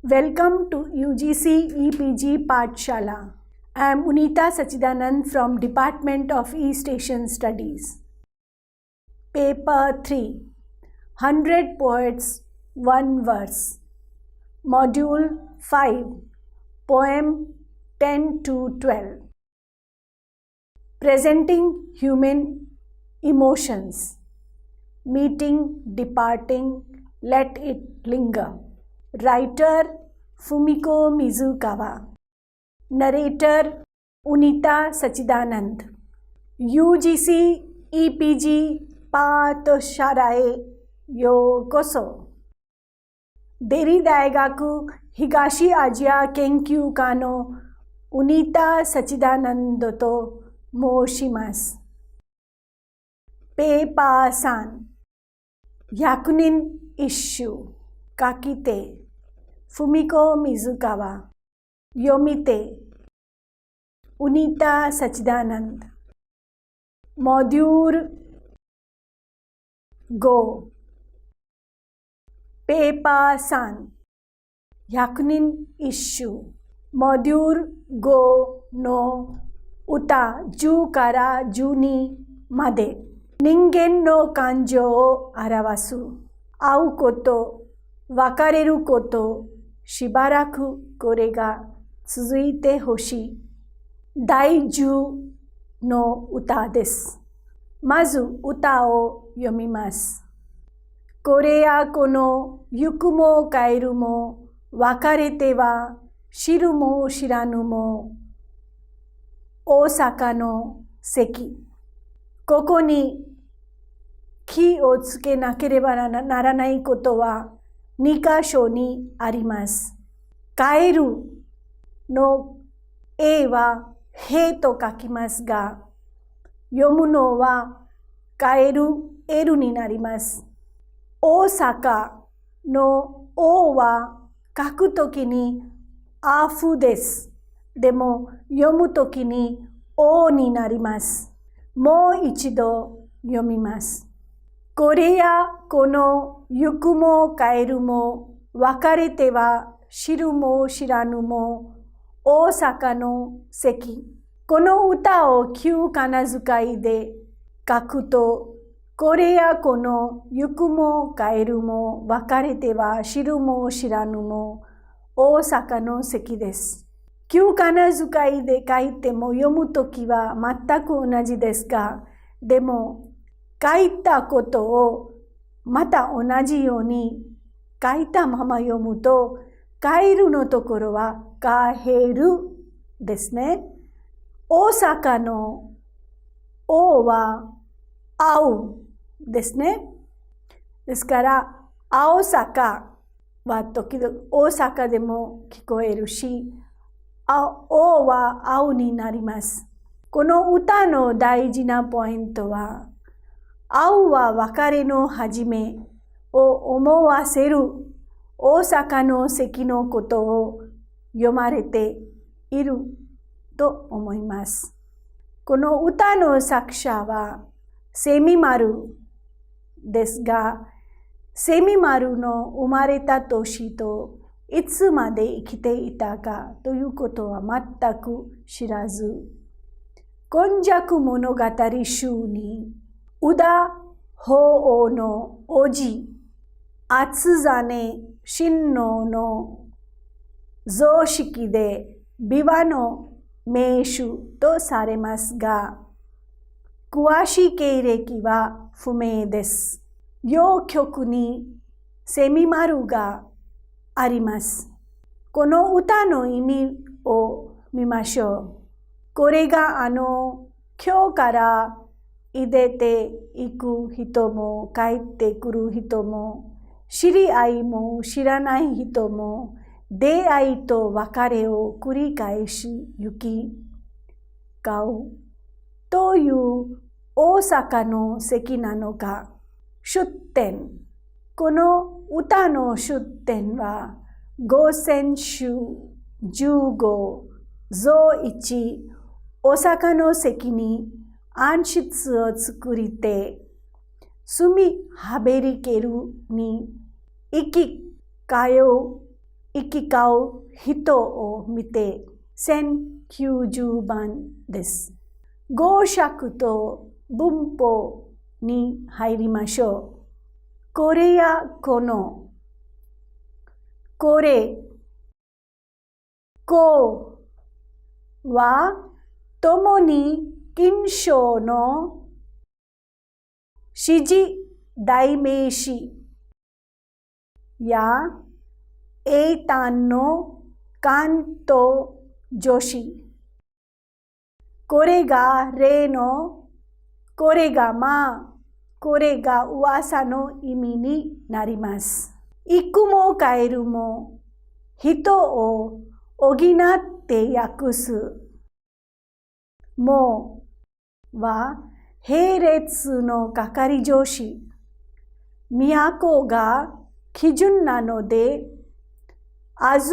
Welcome to UGC EPG Pathshala. I am Unita Sachidanand from Department of East Asian Studies. Paper 3 100 Poets, 1 Verse. Module 5 Poem 10 to 12. Presenting human emotions. Meeting, departing, let it linger. Writer Fumiko Mizukawa. Narrator Unita Sachidanand. UGC EPG Pathshalae Yokoso. Deri Daigaku Higashi Asia Kenkyu Kano Unita Sachidanand to Moshimasu. Paper-san. Hyakunin issue. Kakite. Fumiko Mizukawa. Yomite. Unita Sachidanand. Module Go. Paper-san. Hyakunin issue. Module Go no Uta Ju kara Ju ni made. Ningen no kanjo o arawasu. Au koto, wakareru koto, shibaraku kore ga tsuzuite hoshii. Daiju no uta desu. Mazu uta o yomimasu. Kore ya kono yuku mo kaeru mo wakarete wa shiru mo shiranu mo Osaka no seki. Koko ni ki o tsuke nakereba naranai koto wa 2 kasho ni arimasu. Kaeru no e wa he to kakimasu ga, yomu no wa kaeru eru ni narimasu. Osaka no o wa kaku toki ni afu desu. Demo yomu toki ni o ni narimasu. Mo ichido yomimasu. Kore ya kono yuku mo kaeru mo wakarete wa shiru mo shiranu mo Osaka no seki. Kono uta o kyū kanazukai de kaku to, kore ya kono yuku mo kaeru mo wakarete wa shiru mo shiranu mo Osaka no seki desu. Kyū kanazukai de kaite mo yomu toki wa mattaku onaji desu ga, demo kaita koto o mata onaji you ni kaita mama yomu to kaeru no tokoro wa kaheru desu ne. Osaka no o wa au desu ne. Desu kara Aosaka wa tokidoki Osaka de mo kikoeru shi, o wa au ni narimasu. Kono uta no daiji na pointo wa, au wa wakare no hajime o omowaseru Osaka no seki no koto o yomarete iru to omoimasu. Kono uta no sakusha wa Semimaru desu ga, Semimaru no umareta toshi to itsu made ikite ita ka toyu koto wa mattaku shirazu. Konjaku monogatari shū ni Uda Hoō no oji Atsuzane Shinno no zoshiki de biwa no meishu to saremasu ga, kuwashi keireki wa fumei desu. Yo kyoku ni Semimaru ga arimasu. Kono uta no imi o mimashou. Kore ga kyō kara idete iku hito mo kaite kuru hito mo, shiriai mo shiranai hito mo deai to wakare o kurikaeshi yuki kau toyu Osaka no seki nano ka. Shutten. Kono uta no shutten wa Gosenshu 15 zo 1 Osaka no seki ni anshitsu o tsukurite, sumi haberi keru ni iki kayo 行き交う人を見て1090番です。語尺と文法に入りましょう。これやこの、これ、こうはともに近称の指示代名詞や英単の関東助詞。これが例の、これがまあ、これが噂の意味になります。行くも帰るも人を補って訳す。もは並列の係助詞。都が基準なので、東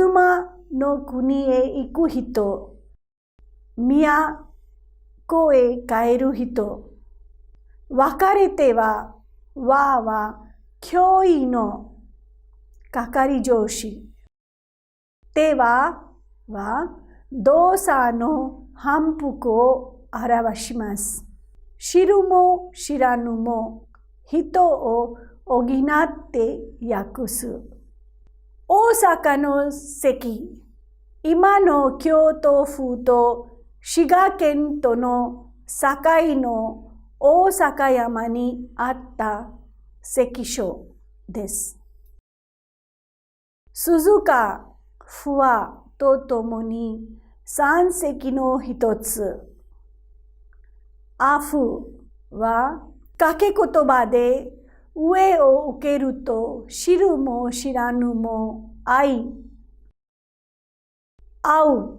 の国へ行く人、都へ帰る人。別れては、は脅威の係助詞。ては動作の反復を表します。知るも知らぬも人を補って訳す。大阪の関、今の京都府と滋賀県との境の大阪山にあった関所です。鈴鹿、不破とともに三関の一つ。アフは掛け言葉で上を受けると知るも知らぬも愛、会う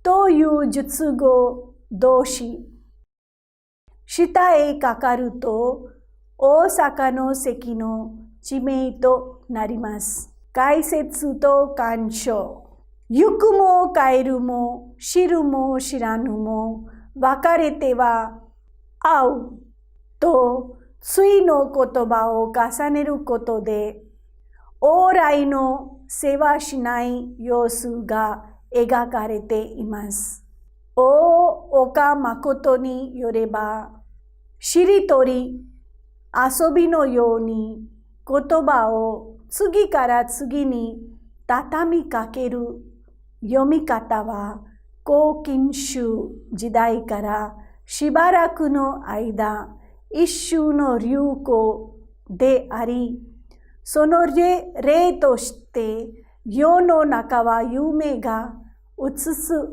という述語動詞。下へかかると大阪の関の地名となります。解説と鑑賞。行くも帰るも知るも知らぬも別れては会うと対の言葉を重ねることで往来の世話しない様子が描かれています。大岡誠によれば、しりとり、遊びのように言葉を次から次に畳みかける読み方は、後金秋時代からしばらくの間、一種の流行であり、その例として世の中は夢がうつつ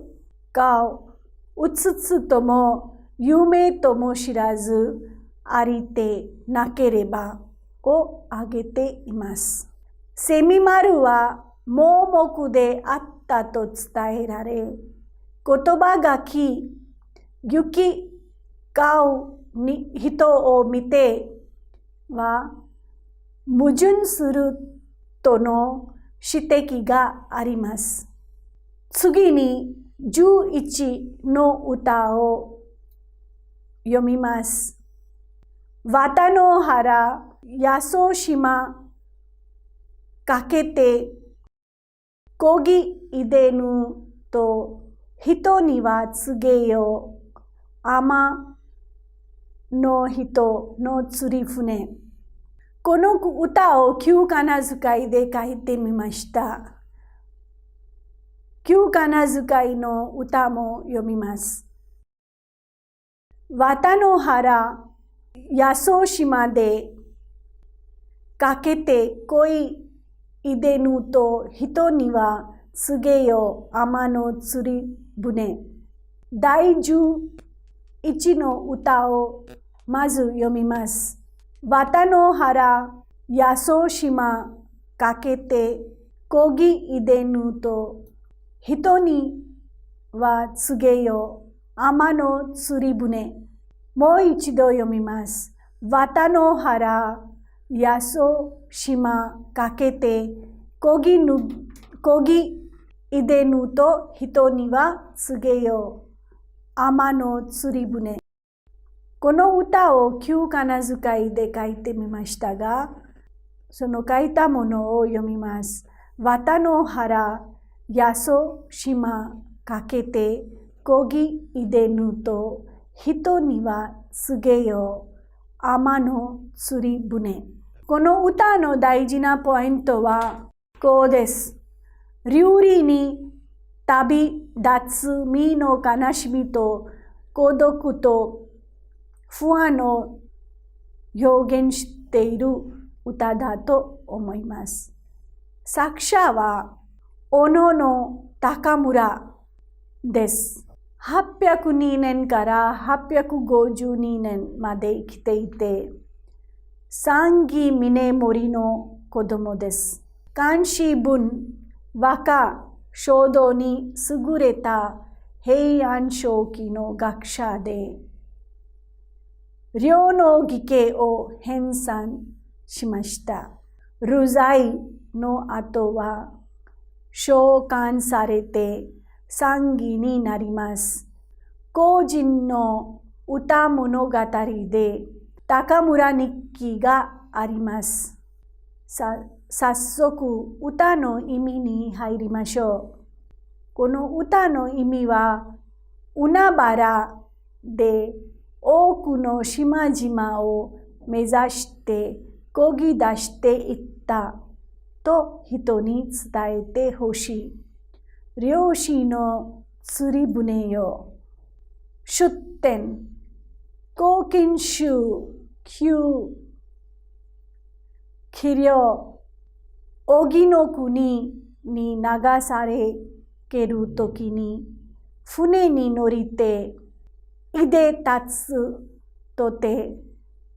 とも夢とも知らずありてなければを挙げています。セミ丸は盲目であったと伝えられ、言葉がき、行き交う人を見ては矛盾するとの指摘があります。次に11の歌を読みます。綿の原、八十島かけて、こぎいでぬと人には告げよ、天の人の釣り船。この歌を旧仮名遣いで書いてみました。旧仮名遣いの歌も読みます。綿の原、八十島でかけてこいでぬと人には告げよ、天の釣り船。第11の歌をまず読みます。綿の原、八十島かけてこぎいでぬと人には告げよ、天の釣り船。もう一度読みます。綿の原、八十島かけてこぎいでぬと人には告げよ、天の釣り船。この歌を旧仮名遣いで書いてみましたが、その書いたものを読みます。綿の原やそ島かけてこぎいでぬと人には告げよ天の釣り船。この歌の大事なポイントはこうです。流離に旅立つ身の悲しみと孤独と不安を表現している歌だと思います。作者は小野の高村です。802年から852年まで生きていて、三木峰森の子供です。漢詩文、和歌、書道に優れた平安初期の学者で、両の義兄を編纂しました。流罪の後は召喚されて参議になります。個人の歌物語で高村日記があります。早速歌の意味に入りましょう。この歌の意味は海原で多くの島々を目指して漕ぎ出していったと人に伝えてほしい。漁師の釣り船よ。出典、公金集9器量、荻の国に流されけるときに船に乗りていで立つとて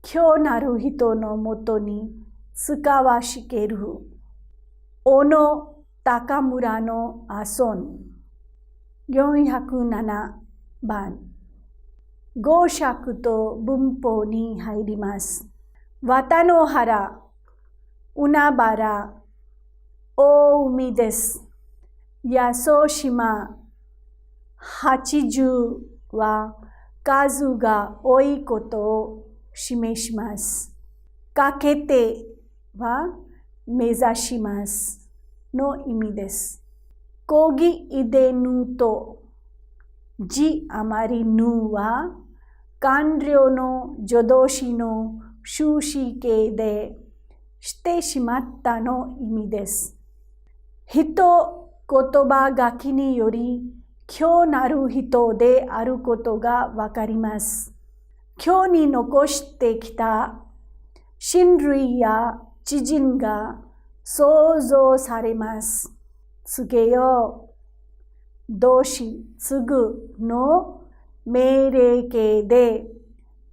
今日なる人のもとに使わしける。小野高村の阿孫407番。語釈と文法に入ります。綿の原、海原、大海です。やそ島、80は数が多いことを示します。かけては目指しますの意味です。こぎいでぬと字余りぬは完了の助動詞の終止形でしてしまったの意味です。人言葉書きにより今日なる人であることがわかります。今日に残してきた親類や知人が想像されます。告げよ、動詞、継ぐの命令形で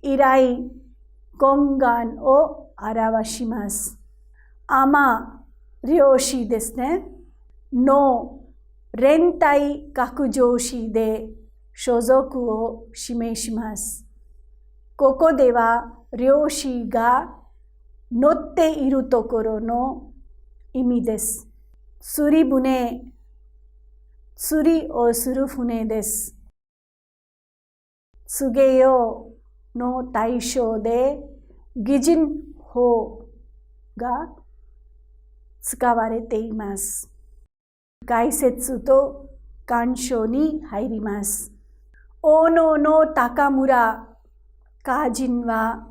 依頼、懇願を表します。天、漁師ですね。の連帯格上詞で所属を示します。ここでは漁師が乗っているところの意味です。釣り船、釣りをする船です。告げよの対象で擬人法が使われています。解説と鑑賞に入ります。大野の高村歌人は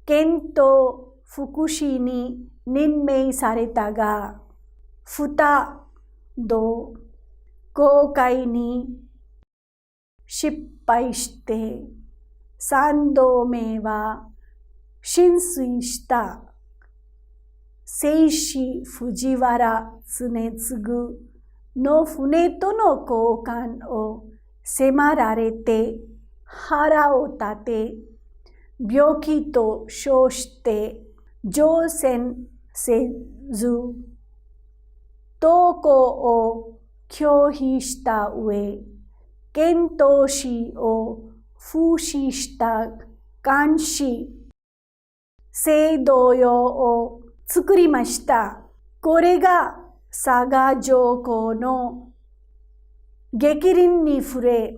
県と福祉に任命されたが、2度航海に失敗して3度目は浸水した聖子藤原常次の船との交換を迫られて腹を立て病気と称して乗船せず投降を拒否した上、遣唐使を風刺した漢詩聖童謡を作りました。これが佐賀上皇の逆鱗に触れ、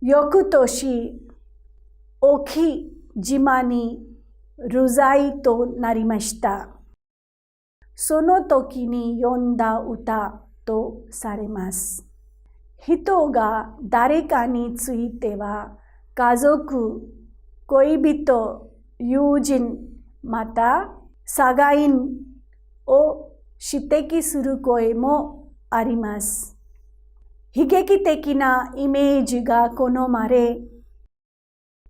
翌年、沖島に流罪となりました。その時に読んだ歌とされます。人が誰かについては、家族、恋人、友人、また佐賀員を指摘する声もあります。悲劇的なイメージが好まれ、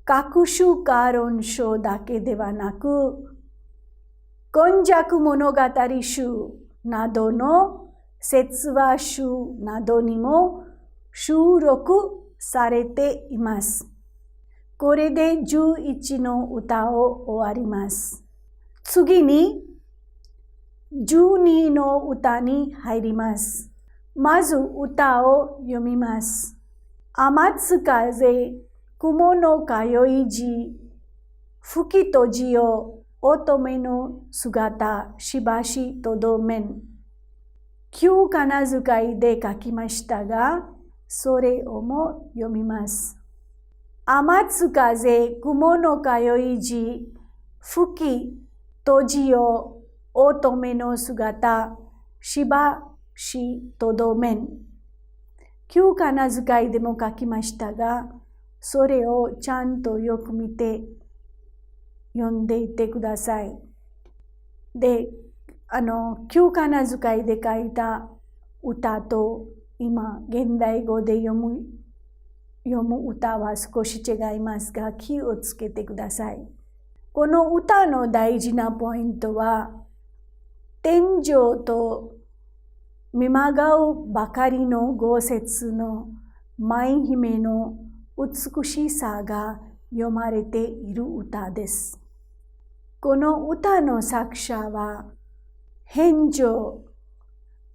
各種歌論書だけではなく、今昔物語集などの説話集などにも収録されています。これで11の歌を終わります。次に12の歌に入ります。まず歌を読みます。天津風、雲の通い地、吹き閉じよ、乙女の姿、しばしとどめん。旧仮名遣いで書きましたが、それをも読みます。天津風、雲の通い地、吹き閉じよ、乙女の姿、しばしとどめん。旧仮名遣いでも書きましたが、それをちゃんとよく見て読んでいってください。で、旧仮名遣いで書いた歌と今現代語で読む歌は少し違いますが、気をつけてください。この歌の大事なポイントは、天上と見まがうばかりの豪雪の舞姫の美しさが読まれている歌です。この歌の作者は、返上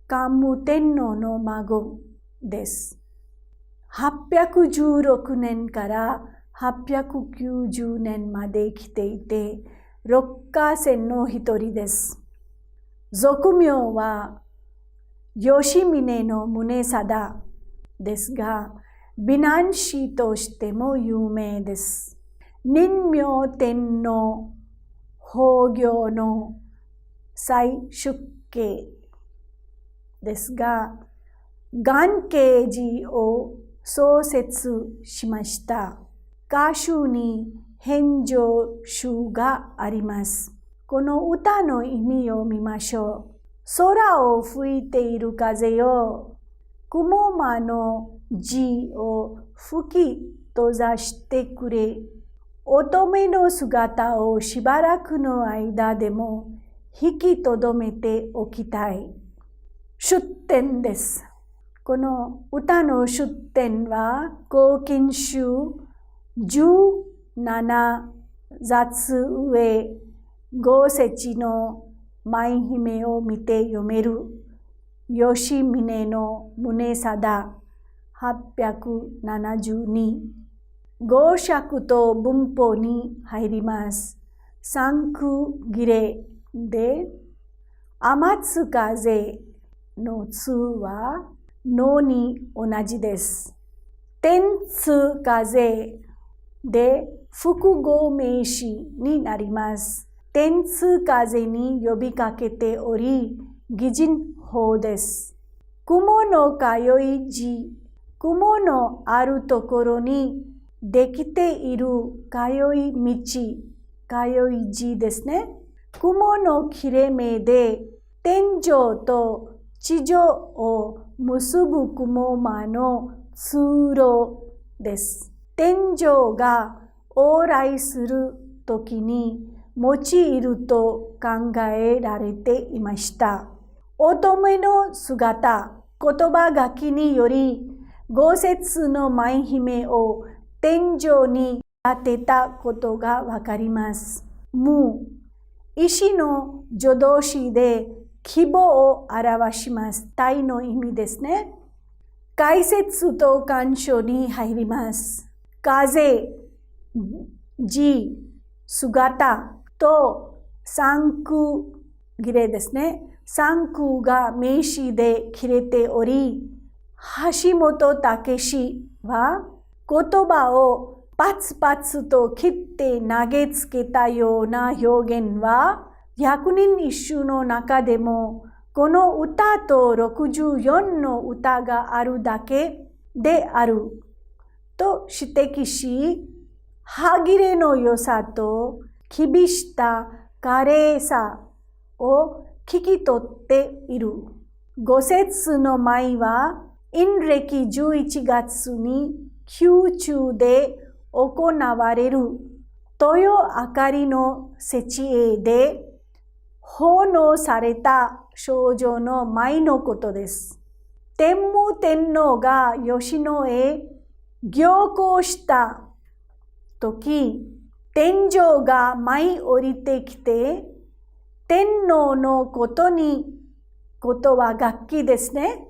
桓武天皇の孫です。816年から890年まで生きていて、六家仙の一人です。俗名は吉宗の宗貞ですが、美男子としても有名です。仁明天皇崩御の再出家ですが、元慶寺を創設しました。歌集に返上集があります。この歌の意味を見ましょう。空を吹いている風よ、雲間の字を吹き閉ざしてくれ。乙女の姿をしばらくの間でも引きとどめておきたい。出典です。この歌の出典は、公金集17雑上豪雪の舞姫を見て読める吉宗の宗貞872。語釈と文法に入ります。三句切れで、天津風の津はのに同じです。天津風で複合名詞になります。天津風に呼びかけており、擬人法です。雲の通い地、雲のあるところにできている通い道、通い地ですね。雲の切れ目で天上と地上を結ぶ雲間の通路です。天上が往来するときに用いると考えられていました。乙女の姿、言葉書きにより、豪雪の舞姫を天上に当てたことがわかります。無、石の助動詞で規模を表します。体の意味ですね。解説と干渉に入ります。風、字、姿と三句切れですね。三句が名詞で切れており、橋本武史は言葉をパツパツと切って投げつけたような表現は100人一首の中でもこの歌と64の歌があるだけであると指摘し、歯切れの良さと厳した華麗さを聞き取っている。5節の舞は、陰暦11月に宮中で行われる豊明かりの設営で奉納された少女の舞のことです。天武天皇が吉野へ行幸した時、天上が舞い降りてきて、天皇のことは楽器ですね。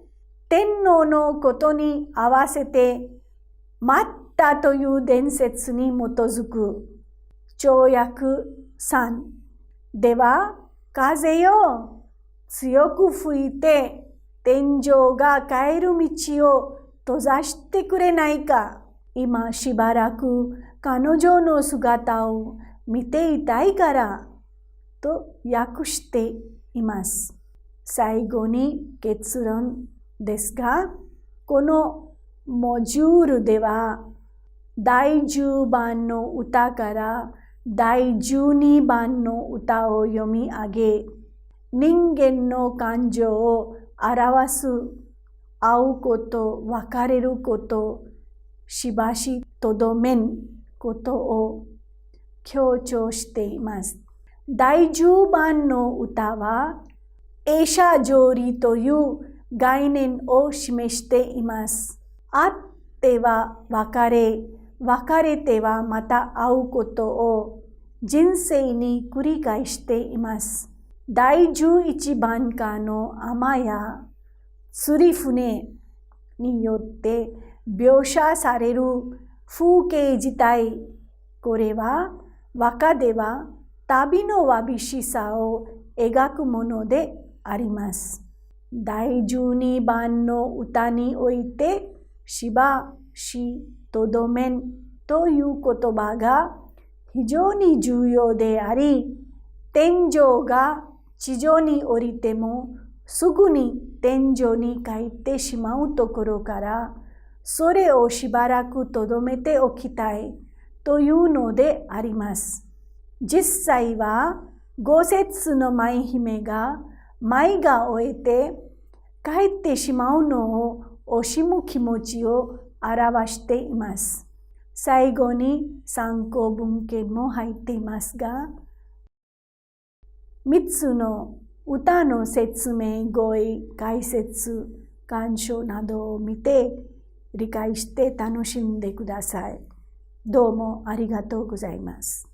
天皇のことに合わせて舞ったという伝説に基づく。跳躍3では、風よ、強く吹いて天上が帰る道を閉ざしてくれないか。今しばらく彼女の姿を見ていたいからと訳しています。最後に結論ですが、このモジュールでは第10番の歌から第12番の歌を読み上げ、人間の感情を表す会うこと、別れること、しばしとどめんことを強調しています。第10番の歌は、エシャジョリという概念を示しています。会っては別れ、別れてはまた会うことを人生に繰り返しています。第11番歌の海女や釣り船によって描写される風景自体、これは和歌では旅のわびしさを描くものであります。第12番の歌において、しばしとどめんという言葉が非常に重要であり、天上が地上に降りてもすぐに天上に帰ってしまうところから、それをしばらくとどめておきたいというのであります。実際は5節の舞姫が舞が終えて帰ってしまうのを惜しむ気持ちを表しています。最後に参考文献も入っていますが、3つの歌の説明、語彙、解説、鑑賞などを見て理解して楽しんでください。どうもありがとうございます。